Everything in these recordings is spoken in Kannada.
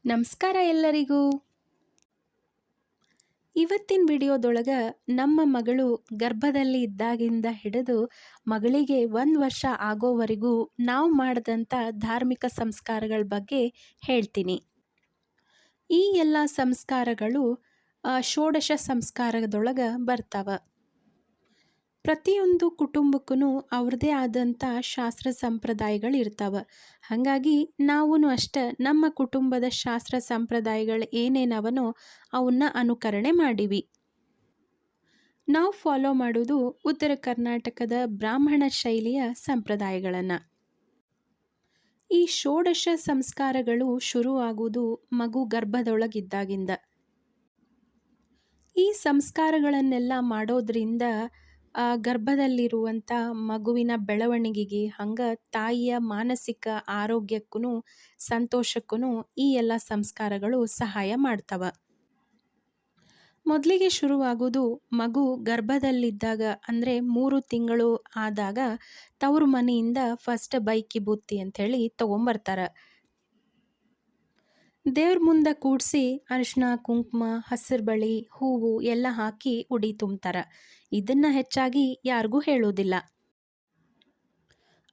ನಮಸ್ಕಾರ ಎಲ್ಲರಿಗೂ. ಇವತ್ತಿನ ವಿಡಿಯೋದೊಳಗೆ ನಮ್ಮ ಮಗಳು ಗರ್ಭದಲ್ಲಿ ಇದ್ದಾಗಿಂದ ಹಿಡಿದು ಮಗಳಿಗೆ 1 ವರ್ಷ ಆಗೋವರೆಗೂ ನಾವು ಮಾಡಿದಂಥ ಧಾರ್ಮಿಕ ಸಂಸ್ಕಾರಗಳ ಬಗ್ಗೆ ಹೇಳ್ತೀನಿ. ಈ ಎಲ್ಲ ಸಂಸ್ಕಾರಗಳು ಷೋಡಶ ಸಂಸ್ಕಾರದೊಳಗೆ ಬರ್ತಾವ. ಪ್ರತಿಯೊಂದು ಕುಟುಂಬಕ್ಕೂ ಅವ್ರದ್ದೇ ಆದಂಥ ಶಾಸ್ತ್ರ ಸಂಪ್ರದಾಯಗಳು ಇರ್ತಾವೆ. ಹಾಗಾಗಿ ನಾವೂ ಅಷ್ಟೇ ನಮ್ಮ ಕುಟುಂಬದ ಶಾಸ್ತ್ರ ಸಂಪ್ರದಾಯಗಳು ಏನೇನವನೋ ಅವನ್ನ ಅನುಕರಣೆ ಮಾಡೀವಿ. ನಾವು ಫಾಲೋ ಮಾಡೋದು ಉತ್ತರ ಕರ್ನಾಟಕದ ಬ್ರಾಹ್ಮಣ ಶೈಲಿಯ ಸಂಪ್ರದಾಯಗಳನ್ನು. ಈ ಷೋಡಶ ಸಂಸ್ಕಾರಗಳು ಶುರುವಾಗುವುದು ಮಗು ಗರ್ಭದೊಳಗಿದ್ದಾಗಿಂದ. ಈ ಸಂಸ್ಕಾರಗಳನ್ನೆಲ್ಲ ಮಾಡೋದ್ರಿಂದ ಗರ್ಭದಲ್ಲಿರುವಂಥ ಮಗುವಿನ ಬೆಳವಣಿಗೆಗೆ ಹಂಗೆ ತಾಯಿಯ ಮಾನಸಿಕ ಆರೋಗ್ಯಕ್ಕೂ ಸಂತೋಷಕ್ಕೂ ಈ ಎಲ್ಲ ಸಂಸ್ಕಾರಗಳು ಸಹಾಯ ಮಾಡ್ತವೆ. ಮೊದಲಿಗೆ ಶುರುವಾಗೋದು ಮಗು ಗರ್ಭದಲ್ಲಿದ್ದಾಗ, ಅಂದರೆ 3 ತಿಂಗಳು ಆದಾಗ ತವರು ಮನೆಯಿಂದ ಫಸ್ಟ್ ಬೈಕಿ ಬುತ್ತಿ ಅಂಥೇಳಿ ತೊಗೊಂಬರ್ತಾರೆ. ದೇವ್ರ ಮುಂದೆ ಕೂಡಿಸಿ ಅರಿಶಿನ ಕುಂಕುಮ ಹಸಿರು ಬಳಿ ಹೂವು ಎಲ್ಲ ಹಾಕಿ ಉಡಿ ತುಂಬ್ತಾರೆ. ಇದನ್ನು ಹೆಚ್ಚಾಗಿ ಯಾರಿಗೂ ಹೇಳೋದಿಲ್ಲ.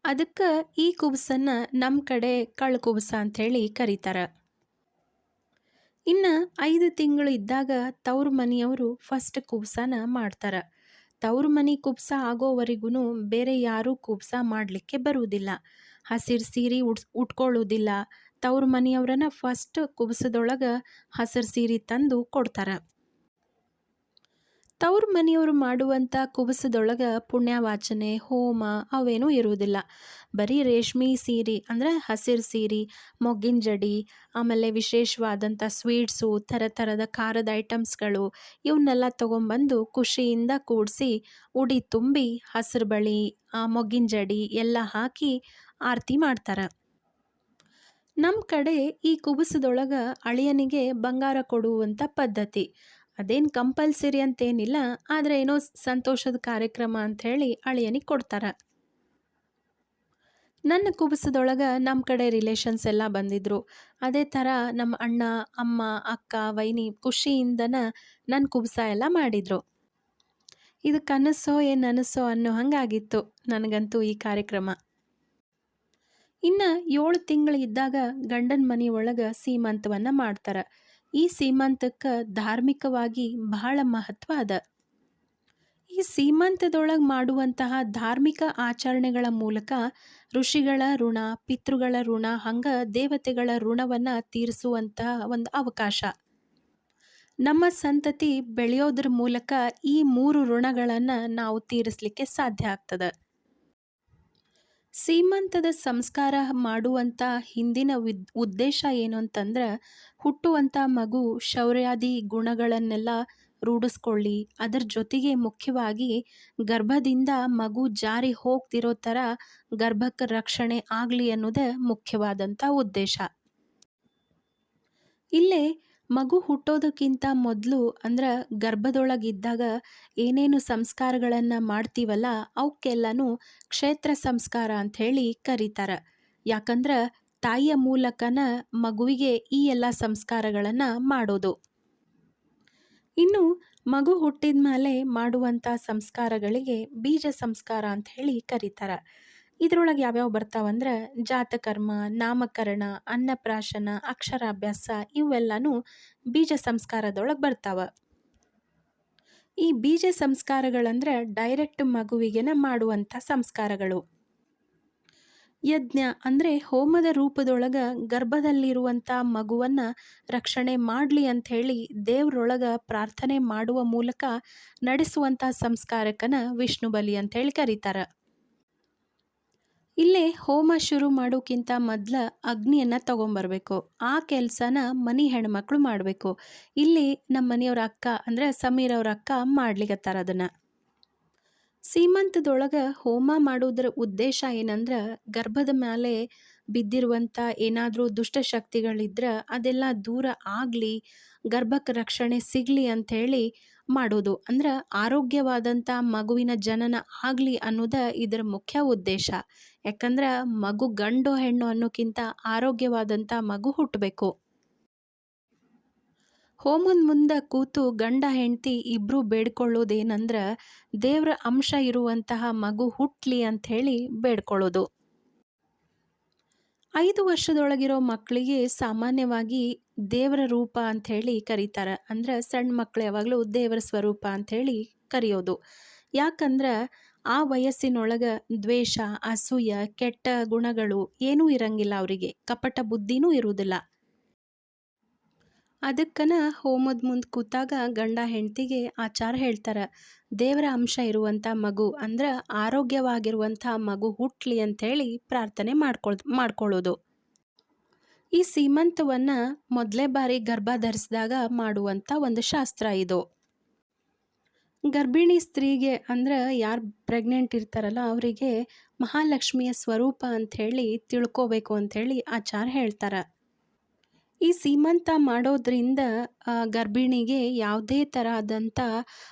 ಅದಕ್ಕೆ ಈ ಕುಬಸನ್ನು ನಮ್ಮ ಕಡೆ ಕಳ್ಳ ಕುಬಸ ಅಂಥೇಳಿ ಕರೀತಾರೆ. ಇನ್ನು 5 ತಿಂಗಳು ಇದ್ದಾಗ ತವ್ರ ಮನೆಯವರು ಫಸ್ಟ್ ಕುಬಸನ ಮಾಡ್ತಾರೆ. ತವ್ರ ಮನೆ ಕುಬಸ ಆಗೋವರೆಗೂ ಬೇರೆ ಯಾರೂ ಕುಬಸ ಮಾಡಲಿಕ್ಕೆ ಬರುವುದಿಲ್ಲ. ಹಸಿರು ಸೀರೆ ಉಟ್ಕೊಳ್ಳೋದಿಲ್ಲ. ತವ್ರ ಮನೆಯವ್ರನ್ನ ಫಸ್ಟ್ ಕುಬಸದೊಳಗೆ ಹಸಿರು ಸೀರೆ ತಂದು ಕೊಡ್ತಾರೆ. ತವ್ರ ಮನೆಯವರು ಮಾಡುವಂಥ ಕುಬಸದೊಳಗೆ ಪುಣ್ಯವಾಚನೆ ಹೋಮ ಅವೇನೂ ಇರುವುದಿಲ್ಲ. ಬರೀ ರೇಷ್ಮೆ ಸೀರೆ ಅಂದರೆ ಹಸಿರು ಸೀರೆ, ಮೊಗ್ಗಿನ ಜಡಿ, ಆಮೇಲೆ ವಿಶೇಷವಾದಂಥ ಸ್ವೀಟ್ಸು, ಥರದ ಖಾರದ ಐಟಮ್ಸ್ಗಳು ಇವನ್ನೆಲ್ಲ ತೊಗೊಂಬಂದು ಖುಷಿಯಿಂದ ಕೂಡಿಸಿ ಉಡಿ ತುಂಬಿ ಹಸಿರು ಬಳಿ ಮೊಗ್ಗಿನ ಜಡಿ ಎಲ್ಲ ಹಾಕಿ ಆರತಿ ಮಾಡ್ತಾರೆ. ನಮ್ಮ ಕಡೆ ಈ ಕುಬಸದೊಳಗೆ ಅಳಿಯನಿಗೆ ಬಂಗಾರ ಕೊಡುವಂಥ ಪದ್ಧತಿ. ಅದೇನು ಕಂಪಲ್ಸರಿ ಅಂತೇನಿಲ್ಲ, ಆದರೆ ಏನೋ ಸಂತೋಷದ ಕಾರ್ಯಕ್ರಮ ಅಂಥೇಳಿ ಅಳಿಯನಿಗೆ ಕೊಡ್ತಾರೆ. ನನ್ನ ಕುಬಸದೊಳಗೆ ನಮ್ಮ ಕಡೆ ರಿಲೇಷನ್ಸ್ ಎಲ್ಲ ಬಂದಿದ್ದರು. ಅದೇ ಥರ ನಮ್ಮ ಅಣ್ಣ ಅಮ್ಮ ಅಕ್ಕ ವೈನಿ ಖುಷಿಯಿಂದನ ನನ್ನ ಕುಬಸ ಎಲ್ಲ ಮಾಡಿದರು. ಇದು ಕನಸೋ ಏನು ನನಸೋ ಅನ್ನೋ ಹಂಗಾಗಿತ್ತು ನನಗಂತೂ ಈ ಕಾರ್ಯಕ್ರಮ. ಇನ್ನು 7 ತಿಂಗಳು ಇದ್ದಾಗ ಗಂಡನ ಮನೆಯೊಳಗೆ ಸೀಮಂತವನ್ನು ಮಾಡ್ತಾರೆ. ಈ ಸೀಮಂತಕ್ಕೆ ಧಾರ್ಮಿಕವಾಗಿ ಬಹಳ ಮಹತ್ವ ಅದ. ಈ ಸೀಮಂತದೊಳಗೆ ಮಾಡುವಂತಹ ಧಾರ್ಮಿಕ ಆಚರಣೆಗಳ ಮೂಲಕ ಋಷಿಗಳ ಋಣ, ಪಿತೃಗಳ ಋಣ, ಹಂಗೆ ದೇವತೆಗಳ ಋಣವನ್ನು ತೀರಿಸುವಂತಹ ಒಂದು ಅವಕಾಶ. ನಮ್ಮ ಸಂತತಿ ಬೆಳೆಯೋದ್ರ ಮೂಲಕ ಈ 3 ಋಣಗಳನ್ನು ನಾವು ತೀರಿಸಲಿಕ್ಕೆ ಸಾಧ್ಯ ಆಗ್ತದೆ. ಸೀಮಂತದ ಸಂಸ್ಕಾರ ಮಾಡುವಂಥ ಹಿಂದಿನ ಉದ್ದೇಶ ಏನು ಅಂತಂದ್ರೆ, ಹುಟ್ಟುವಂಥ ಮಗು ಶೌರ್ಯಾದಿ ಗುಣಗಳನ್ನೆಲ್ಲ ರೂಢಿಸ್ಕೊಳ್ಳಿ, ಅದರ ಜೊತೆಗೆ ಮುಖ್ಯವಾಗಿ ಗರ್ಭದಿಂದ ಮಗು ಜಾರಿ ಹೋಗ್ತಿರೋ ಥರ ಗರ್ಭಕ್ಕೆ ರಕ್ಷಣೆ ಆಗಲಿ ಅನ್ನೋದೇ ಮುಖ್ಯವಾದಂಥ ಉದ್ದೇಶ. ಇಲ್ಲೇ ಮಗು ಹುಟ್ಟೋದಕ್ಕಿಂತ ಮೊದಲು ಅಂದ್ರೆ ಗರ್ಭದೊಳಗಿದ್ದಾಗ ಏನೇನು ಸಂಸ್ಕಾರಗಳನ್ನು ಮಾಡ್ತೀವಲ್ಲ ಅವಕ್ಕೆಲ್ಲನೂ ಕ್ಷೇತ್ರ ಸಂಸ್ಕಾರ ಅಂಥೇಳಿ ಕರೀತಾರೆ. ಯಾಕಂದ್ರೆ ತಾಯಿಯ ಮೂಲಕನ ಮಗುವಿಗೆ ಈ ಎಲ್ಲ ಸಂಸ್ಕಾರಗಳನ್ನು ಮಾಡೋದು. ಇನ್ನು ಮಗು ಹುಟ್ಟಿದ ಮೇಲೆ ಮಾಡುವಂಥ ಸಂಸ್ಕಾರಗಳಿಗೆ ಬೀಜ ಸಂಸ್ಕಾರ ಅಂಥೇಳಿ ಕರೀತಾರೆ. ಇದರೊಳಗೆ ಯಾವ್ಯಾವ ಬರ್ತಾವಂದ್ರೆ ಜಾತಕರ್ಮ, ನಾಮಕರಣ, ಅನ್ನಪ್ರಾಶನ, ಅಕ್ಷರಾಭ್ಯಾಸ ಇವೆಲ್ಲನೂ ಬೀಜ ಸಂಸ್ಕಾರದೊಳಗೆ ಬರ್ತಾವ. ಈ ಬೀಜ ಸಂಸ್ಕಾರಗಳಂದ್ರೆ ಡೈರೆಕ್ಟ್ ಮಗುವಿಗೆನ ಮಾಡುವಂಥ ಸಂಸ್ಕಾರಗಳು. ಯಜ್ಞ ಅಂದರೆ ಹೋಮದ ರೂಪದೊಳಗೆ ಗರ್ಭದಲ್ಲಿರುವಂಥ ಮಗುವನ್ನು ರಕ್ಷಣೆ ಮಾಡಲಿ ಅಂಥೇಳಿ ದೇವ್ರೊಳಗೆ ಪ್ರಾರ್ಥನೆ ಮಾಡುವ ಮೂಲಕ ನಡೆಸುವಂಥ ಸಂಸ್ಕಾರಕ್ಕನ ವಿಷ್ಣು ಬಲಿ ಅಂಥೇಳಿ ಕರೀತಾರೆ. ಇಲ್ಲೇ ಹೋಮ ಶುರು ಮಾಡೋಕ್ಕಿಂತ ಮೊದಲು ಅಗ್ನಿಯನ್ನು ತೊಗೊಂಬರ್ಬೇಕು. ಆ ಕೆಲಸನ ಮನೆ ಹೆಣ್ಮಕ್ಳು ಮಾಡಬೇಕು. ಇಲ್ಲಿ ನಮ್ಮ ಮನೆಯವ್ರ ಅಕ್ಕ ಅಂದರೆ ಸಮೀರ್ ಅವ್ರ ಅಕ್ಕ ಮಾಡ್ಲಿಕತ್ತಾರ ಅದನ್ನು. ಸೀಮಂತದೊಳಗೆ ಹೋಮ ಮಾಡೋದ್ರ ಉದ್ದೇಶ ಏನಂದ್ರೆ, ಗರ್ಭದ ಮೇಲೆ ಬಿದ್ದಿರುವಂಥ ಏನಾದರೂ ದುಷ್ಟಶಕ್ತಿಗಳಿದ್ರೆ ಅದೆಲ್ಲ ದೂರ ಆಗಲಿ, ಗರ್ಭಕ್ಕೆ ರಕ್ಷಣೆ ಸಿಗಲಿ ಅಂಥೇಳಿ ಮಾಡೋದು. ಅಂದ್ರೆ ಆರೋಗ್ಯವಾದಂಥ ಮಗುವಿನ ಜನನ ಆಗಲಿ ಅನ್ನೋದು ಇದರ ಮುಖ್ಯ ಉದ್ದೇಶ. ಯಾಕಂದ್ರೆ ಮಗು ಗಂಡು ಹೆಣ್ಣು ಅನ್ನೋಕ್ಕಿಂತ ಆರೋಗ್ಯವಾದಂಥ ಮಗು ಹುಟ್ಟಬೇಕು. ಹೋಮದ ಮುಂದೆ ಕೂತು ಗಂಡ ಹೆಂಡತಿ ಇಬ್ರು ಬೇಡ್ಕೊಳ್ಳೋದೇನಂದ್ರ ದೇವ್ರ ಅಂಶ ಇರುವಂತಹ ಮಗು ಹುಟ್ಲಿ ಅಂಥೇಳಿ ಬೇಡ್ಕೊಳ್ಳೋದು. 5 ವರ್ಷದೊಳಗಿರೋ ಮಕ್ಕಳಿಗೆ ಸಾಮಾನ್ಯವಾಗಿ ದೇವರ ರೂಪ ಅಂಥೇಳಿ ಕರೀತಾರೆ. ಅಂದ್ರೆ ಸಣ್ಣ ಮಕ್ಳು ಯಾವಾಗಲೂ ದೇವರ ಸ್ವರೂಪ ಅಂಥೇಳಿ ಕರೆಯೋದು. ಯಾಕಂದ್ರೆ ಆ ವಯಸ್ಸಿನೊಳಗ ದ್ವೇಷ, ಅಸೂಯ, ಕೆಟ್ಟ ಗುಣಗಳು ಏನೂ ಇರಂಗಿಲ್ಲ ಅವರಿಗೆ. ಕಪಟ ಬುದ್ಧಿನೂ ಇರುವುದಿಲ್ಲ. ಅದಕ್ಕನ ಹೋಮದ ಮುಂದೆ ಕೂತಾಗ ಗಂಡ ಹೆಂಡತಿಗೆ ಆಚಾರ ಹೇಳ್ತಾರೆ. ದೇವರ ಅಂಶ ಇರುವಂಥ ಮಗು ಅಂದ್ರೆ ಆರೋಗ್ಯವಾಗಿರುವಂಥ ಮಗು ಹುಟ್ಲಿ ಅಂಥೇಳಿ ಪ್ರಾರ್ಥನೆ ಮಾಡ್ಕೊಳ್ಳೋದು. ಈ ಸೀಮಂತವನ್ನ ಮೊದಲೇ ಬಾರಿ ಗರ್ಭ ಧರಿಸಿದಾಗ ಮಾಡುವಂಥ ಒಂದು ಶಾಸ್ತ್ರ ಇದು. ಗರ್ಭಿಣಿ ಸ್ತ್ರೀಗೆ ಅಂದ್ರೆ ಯಾರು ಪ್ರೆಗ್ನೆಂಟ್ ಇರ್ತಾರಲ್ಲ ಅವರಿಗೆ ಮಹಾಲಕ್ಷ್ಮಿಯ ಸ್ವರೂಪ ಅಂಥೇಳಿ ತಿಳ್ಕೋಬೇಕು ಅಂಥೇಳಿ ಆಚಾರ ಹೇಳ್ತಾರೆ. ಈ ಸೀಮಂತ ಮಾಡೋದ್ರಿಂದ ಗರ್ಭಿಣಿಗೆ ಯಾವುದೇ ತರಹದಂಥ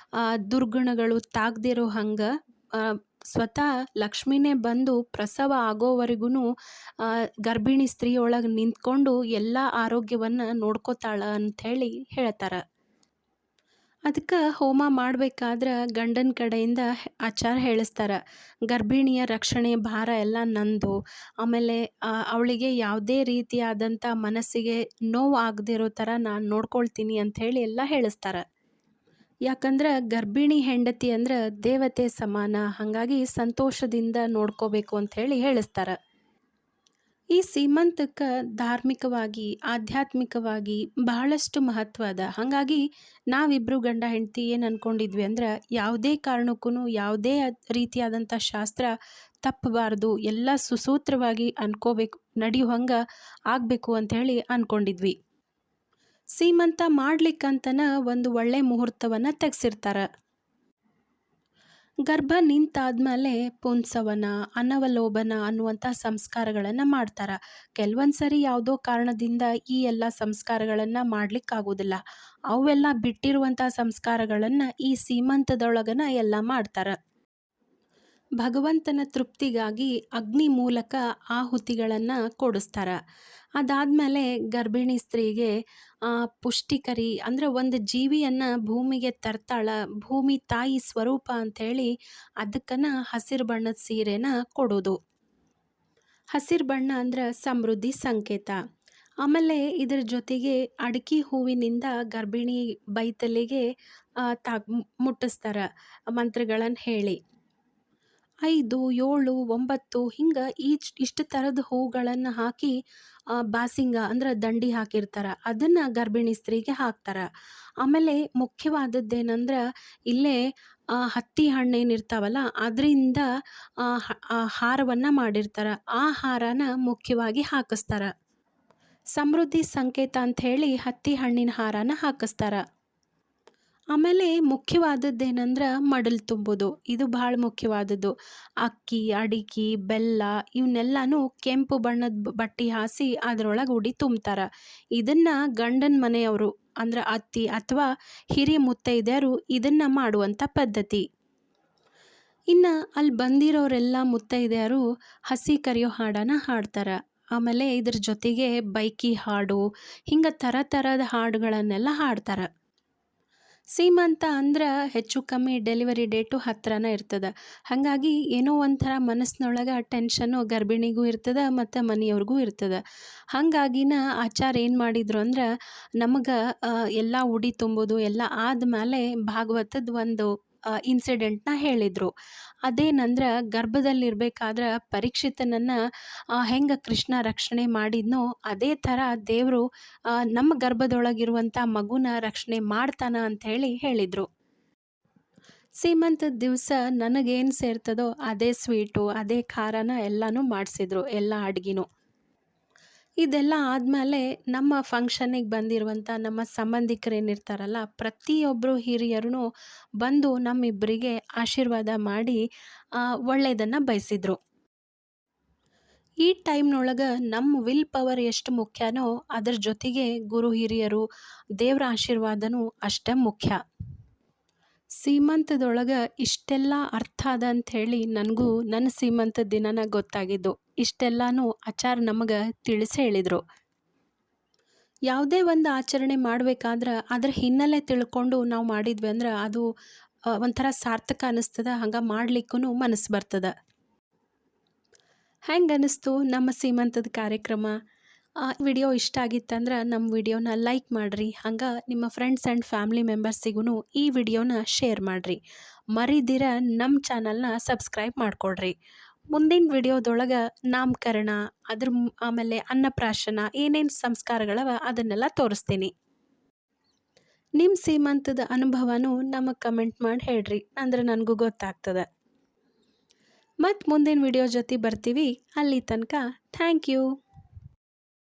ದುರ್ಗುಣಗಳು ತಾಗದಿರೋ ಹಂಗೆ ಸ್ವತಃ ಲಕ್ಷ್ಮಿನೇ ಬಂದು ಪ್ರಸವ ಆಗೋವರೆಗೂ ಗರ್ಭಿಣಿ ಸ್ತ್ರೀಯೊಳಗೆ ನಿಂತ್ಕೊಂಡು ಎಲ್ಲ ಆರೋಗ್ಯವನ್ನು ನೋಡ್ಕೋತಾಳ ಅಂಥೇಳಿ ಹೇಳ್ತಾರೆ. ಅದಕ್ಕೆ ಹೋಮ ಮಾಡ್ಬೇಕಾದ್ರೆ ಗಂಡನ ಕಡೆಯಿಂದ ಆಚಾರ ಹೇಳಿಸ್ತಾರೆ. ಗರ್ಭಿಣಿಯ ರಕ್ಷಣೆ ಭಾರ ಎಲ್ಲ ನಂದು. ಆಮೇಲೆ ಅವಳಿಗೆ ಯಾವುದೇ ರೀತಿಯಾದಂಥ ಮನಸ್ಸಿಗೆ ನೋವು ಆಗದಿರೋ ಥರ ನಾನು ನೋಡ್ಕೊಳ್ತೀನಿ ಅಂಥೇಳಿ ಎಲ್ಲ ಹೇಳಿಸ್ತಾರೆ. ಯಾಕಂದ್ರೆ ಗರ್ಭಿಣಿ ಹೆಂಡತಿ ಅಂದ್ರೆ ದೇವತೆ ಸಮಾನ. ಹಾಗಾಗಿ ಸಂತೋಷದಿಂದ ನೋಡ್ಕೋಬೇಕು ಅಂಥೇಳಿ ಹೇಳಿಸ್ತಾರೆ. ಈ ಸೀಮಂತಕ್ಕೆ ಧಾರ್ಮಿಕವಾಗಿ, ಆಧ್ಯಾತ್ಮಿಕವಾಗಿ ಬಹಳಷ್ಟು ಮಹತ್ವ ಅದ. ಹಾಗಾಗಿ ನಾವಿಬ್ಬರು ಗಂಡ ಹೆಂಡತಿ ಏನು ಅಂದ್ಕೊಂಡಿದ್ವಿ ಅಂದ್ರೆ ಯಾವುದೇ ಕಾರಣಕ್ಕೂ ಯಾವುದೇ ರೀತಿಯಾದಂಥ ಶಾಸ್ತ್ರ ತಪ್ಪಬಾರ್ದು, ಎಲ್ಲ ಸುಸೂತ್ರವಾಗಿ ಅನ್ಕೋಬೇಕು, ನಡೆಯುವಂಗೆ ಆಗಬೇಕು ಅಂಥೇಳಿ ಅಂದ್ಕೊಂಡಿದ್ವಿ. ಸೀಮಂತ ಮಾಡ್ಲಿಕ್ಕಂತನ ಒಂದು ಒಳ್ಳೆ ಮುಹೂರ್ತವನ್ನು ತೆಗೆಸಿರ್ತಾರೆ. ಗರ್ಭ ನಿಂತಾದ್ಮೇಲೆ ಪುಂಸವನ, ಅನವಲೋಬನ ಅನ್ನುವಂಥ ಸಂಸ್ಕಾರಗಳನ್ನು ಮಾಡ್ತಾರೆ. ಕೆಲವೊಂದು ಸರಿ ಯಾವುದೋ ಕಾರಣದಿಂದ ಈ ಎಲ್ಲ ಸಂಸ್ಕಾರಗಳನ್ನು ಮಾಡ್ಲಿಕ್ಕಾಗೋದಿಲ್ಲ. ಅವೆಲ್ಲ ಬಿಟ್ಟಿರುವಂಥ ಸಂಸ್ಕಾರಗಳನ್ನು ಈ ಸೀಮಂತದೊಳಗನ ಎಲ್ಲ ಮಾಡ್ತಾರೆ. ಭಗವಂತನ ತೃಪ್ತಿಗಾಗಿ ಅಗ್ನಿ ಮೂಲಕ ಆಹುತಿಗಳನ್ನು ಕೊಡಿಸ್ತಾರೆ. ಅದಾದಮೇಲೆ ಗರ್ಭಿಣಿ ಸ್ತ್ರೀಗೆ ಪುಷ್ಟಿಕರಿ ಅಂದರೆ ಒಂದು ಜೀವಿಯನ್ನು ಭೂಮಿಗೆ ತರ್ತಾಳ, ಭೂಮಿ ತಾಯಿ ಸ್ವರೂಪ ಅಂಥೇಳಿ ಅದಕ್ಕನ ಹಸಿರು ಬಣ್ಣದ ಸೀರೆನ ಕೊಡೋದು. ಹಸಿರು ಬಣ್ಣ ಅಂದ್ರೆ ಸಮೃದ್ಧಿ ಸಂಕೇತ. ಆಮೇಲೆ ಇದರ ಜೊತೆಗೆ ಅಡಿಕೆ ಹೂವಿನಿಂದ ಗರ್ಭಿಣಿ ಬೈತಲಿಗೆ ಮುಟ್ಟಿಸ್ತಾರೆ ಮಂತ್ರಗಳನ್ನು ಹೇಳಿ. 5, 7, 9 ಹಿಂಗೆ ಇಷ್ಟು ಥರದ ಹೂಗಳನ್ನು ಹಾಕಿ ಬಾಸಿಂಗ ಅಂದ್ರೆ ದಂಡಿ ಹಾಕಿರ್ತಾರೆ. ಅದನ್ನು ಗರ್ಭಿಣಿ ಸ್ತ್ರೀಗೆ ಹಾಕ್ತಾರೆ. ಆಮೇಲೆ ಮುಖ್ಯವಾದದ್ದೇನೆಂದ್ರೆ ಇಲ್ಲೇ ಹತ್ತಿ ಹಣ್ಣೇನಿರ್ತಾವಲ್ಲ ಅದರಿಂದ ಹಾರವನ್ನು ಮಾಡಿರ್ತಾರೆ. ಆ ಹಾರನ ಮುಖ್ಯವಾಗಿ ಹಾಕಿಸ್ತಾರೆ. ಸಮೃದ್ಧಿ ಸಂಕೇತ ಅಂಥೇಳಿ ಹತ್ತಿ ಹಣ್ಣಿನ ಹಾರನ ಹಾಕಿಸ್ತಾರೆ. ಆಮೇಲೆ ಮುಖ್ಯವಾದದ್ದೇನೆಂದ್ರೆ ಮಡಲು ತುಂಬೋದು. ಇದು ಭಾಳ ಮುಖ್ಯವಾದದ್ದು. ಅಕ್ಕಿ, ಅಡಿಕೆ, ಬೆಲ್ಲ ಇವನ್ನೆಲ್ಲನೂ ಕೆಂಪು ಬಣ್ಣದ ಬಟ್ಟೆ ಹಾಸಿ ಅದರೊಳಗೆ ಉಡಿ ತುಂಬ್ತಾರೆ. ಇದನ್ನು ಗಂಡನ ಮನೆಯವರು ಅಂದ್ರೆ ಅತ್ತಿ ಅಥವಾ ಹಿರಿಯ ಮುತ್ತೈದೆಯರು ಇದನ್ನು ಮಾಡುವಂಥ ಪದ್ಧತಿ. ಇನ್ನು ಅಲ್ಲಿ ಬಂದಿರೋರೆಲ್ಲ ಮುತ್ತೈದೆಯರು ಹಸಿ ಕರೆಯೋ ಹಾಡನ್ನು ಹಾಡ್ತಾರೆ. ಆಮೇಲೆ ಇದ್ರ ಜೊತೆಗೆ ಬೈಕಿ ಹಾಡು ಹಿಂಗೆ ಥರದ ಹಾಡುಗಳನ್ನೆಲ್ಲ ಹಾಡ್ತಾರೆ. ಸೀಮಂತ ಅಂದ್ರೆ ಹೆಚ್ಚು ಕಮ್ಮಿ ಡೆಲಿವರಿ ಡೇಟು ಹತ್ರನೇ ಇರ್ತದೆ. ಹಾಗಾಗಿ ಏನೋ ಒಂಥರ ಮನಸ್ಸಿನೊಳಗೆ ಟೆನ್ಷನ್ನು ಗರ್ಭಿಣಿಗೂ ಇರ್ತದೆ ಮತ್ತು ಮನೆಯವ್ರಿಗೂ ಇರ್ತದೆ. ಹಾಗಾಗಿನ ಆಚಾರ ಏನು ಮಾಡಿದ್ರು ಅಂದ್ರೆ ನಮಗೆ ಎಲ್ಲ ಉಡಿ ತುಂಬೋದು ಎಲ್ಲ ಆದಮೇಲೆ ಭಾಗವತದ ಒಂದು ಇನ್ಸಿಡೆಂಟ್ನ ಹೇಳಿದರು. ಅದೇನಂದ್ರೆ ಗರ್ಭದಲ್ಲಿರ್ಬೇಕಾದ್ರೆ ಪರೀಕ್ಷಿತನನ್ನು ಹೆಂಗೆ ಕೃಷ್ಣ ರಕ್ಷಣೆ ಮಾಡಿದ್ನೋ ಅದೇ ಥರ ದೇವರು ನಮ್ಮ ಗರ್ಭದೊಳಗಿರುವಂಥ ಮಗುನ ರಕ್ಷಣೆ ಮಾಡ್ತಾನ ಅಂಥೇಳಿ ಹೇಳಿದರು. ಸೀಮಂತದ ದಿವಸ ನನಗೇನು ಸೇರ್ತದೋ ಅದೇ ಸ್ವೀಟು, ಅದೇ ಖಾರನ ಎಲ್ಲನೂ ಮಾಡಿಸಿದ್ರು, ಎಲ್ಲ ಅಡ್ಗೆನೂ. ಇದೆಲ್ಲ ಆದಮೇಲೆ ನಮ್ಮ ಫಂಕ್ಷನ್ನಿಗೆ ಬಂದಿರುವಂಥ ನಮ್ಮ ಸಂಬಂಧಿಕರೇನಿರ್ತಾರಲ್ಲ ಪ್ರತಿಯೊಬ್ಬರು ಹಿರಿಯರೂ ಬಂದು ನಮ್ಮಿಬ್ಬರಿಗೆ ಆಶೀರ್ವಾದ ಮಾಡಿ ಒಳ್ಳೆಯದನ್ನು ಬಯಸಿದ್ರು. ಈ ಟೈಮ್ನೊಳಗೆ ನಮ್ಮ ವಿಲ್ ಪವರ್ ಎಷ್ಟು ಮುಖ್ಯನೋ ಅದ್ರ ಜೊತೆಗೆ ಗುರು ಹಿರಿಯರು ದೇವರ ಆಶೀರ್ವಾದನೂ ಅಷ್ಟೇ ಮುಖ್ಯ. ಸೀಮಂತದೊಳಗೆ ಇಷ್ಟೆಲ್ಲ ಅರ್ಥ ಅದ ಅಂಥೇಳಿ ನನಗೂ ನನ್ನ ಸೀಮಂತದ ದಿನನ ಗೊತ್ತಾಗಿದ್ದು. ಇಷ್ಟೆಲ್ಲನೂ ಆಚಾರ ನಮಗೆ ತಿಳಿಸಿ ಹೇಳಿದರು. ಯಾವುದೇ ಒಂದು ಆಚರಣೆ ಮಾಡ್ಬೇಕಾದ್ರೆ ಅದ್ರ ಹಿನ್ನೆಲೆ ತಿಳ್ಕೊಂಡು ನಾವು ಮಾಡಿದ್ವಿ ಅಂದ್ರೆ ಅದು ಒಂಥರ ಸಾರ್ಥಕ ಅನ್ನಿಸ್ತದ. ಹಂಗೆ ಮಾಡ್ಲಿಕ್ಕೂ ಮನಸ್ಸು ಬರ್ತದ. ಹೆಂಗೆ ಅನ್ನಿಸ್ತು ನಮ್ಮ ಸೀಮಂತದ ಕಾರ್ಯಕ್ರಮ? ವಿಡಿಯೋ ಇಷ್ಟ ಆಗಿತ್ತಂದ್ರೆ ನಮ್ಮ ವಿಡಿಯೋನ ಲೈಕ್ ಮಾಡಿರಿ. ಹಂಗೆ ನಿಮ್ಮ ಫ್ರೆಂಡ್ಸ್ ಆ್ಯಂಡ್ ಫ್ಯಾಮಿಲಿ ಮೆಂಬರ್ಸಿಗೂ ಈ ವಿಡಿಯೋನ ಶೇರ್ ಮಾಡಿರಿ. ಮರಿದಿರ ನಮ್ಮ ಚಾನಲ್ನ ಸಬ್ಸ್ಕ್ರೈಬ್ ಮಾಡ್ಕೊಳ್ರಿ. ಮುಂದಿನ ವಿಡಿಯೋದೊಳಗೆ ನಾಮಕರಣ ಆಮೇಲೆ ಅನ್ನಪ್ರಾಶನ ಏನೇನು ಸಂಸ್ಕಾರಗಳವ ಅದನ್ನೆಲ್ಲ ತೋರಿಸ್ತೀನಿ. ನಿಮ್ಮ ಸೀಮಂತದ ಅನುಭವನೂ ನಮಗೆ ಕಮೆಂಟ್ ಮಾಡಿ ಹೇಳ್ರಿ, ಅಂದ್ರೆ ನನಗೂ ಗೊತ್ತಾಗ್ತದೆ. ಮತ್ತು ಮುಂದಿನ ವಿಡಿಯೋ ಜೊತೆ ಬರ್ತೀವಿ. ಅಲ್ಲಿ ತನಕ ಥ್ಯಾಂಕ್ ಯು.